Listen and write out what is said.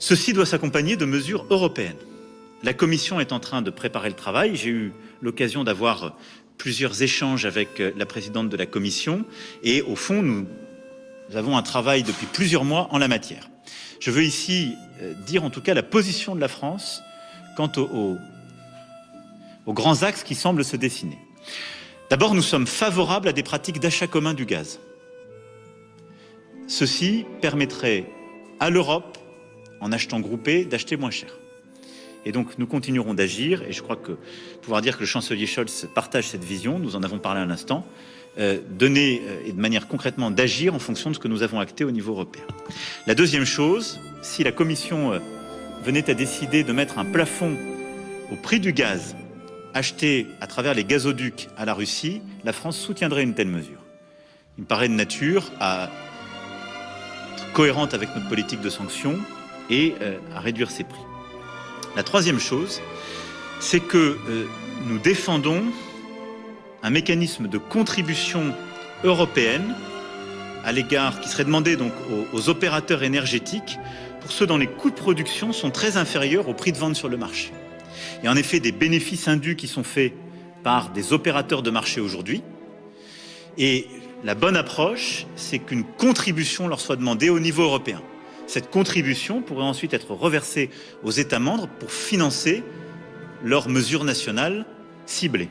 Ceci doit s'accompagner de mesures européennes. La Commission est en train de préparer le travail. J'ai eu l'occasion d'avoir plusieurs échanges avec la présidente de la Commission et au fond, nous avons un travail depuis plusieurs mois en la matière. Je veux ici dire en tout cas la position de la France quant aux grands axes qui semblent se dessiner. D'abord, nous sommes favorables à des pratiques d'achat commun du gaz. Ceci permettrait à l'Europe, en achetant groupé, d'acheter moins cher. Et donc nous continuerons d'agir, et je crois que pouvoir dire que le chancelier Scholz partage cette vision, nous en avons parlé un instant, donner et de manière concrètement d'agir en fonction de ce que nous avons acté au niveau européen. La deuxième chose, si la Commission venait à décider de mettre un plafond au prix du gaz acheté à travers les gazoducs à la Russie, la France soutiendrait une telle mesure. Il me paraît de nature à être cohérente avec notre politique de sanctions et à réduire ces prix. La troisième chose, c'est que nous défendons un mécanisme de contribution européenne à l'égard, qui serait demandé donc aux opérateurs énergétiques pour ceux dont les coûts de production sont très inférieurs au prix de vente sur le marché. Il y a en effet des bénéfices indus qui sont faits par des opérateurs de marché aujourd'hui. Et la bonne approche, c'est qu'une contribution leur soit demandée au niveau européen. Cette contribution pourrait ensuite être reversée aux États membres pour financer leurs mesures nationales ciblées.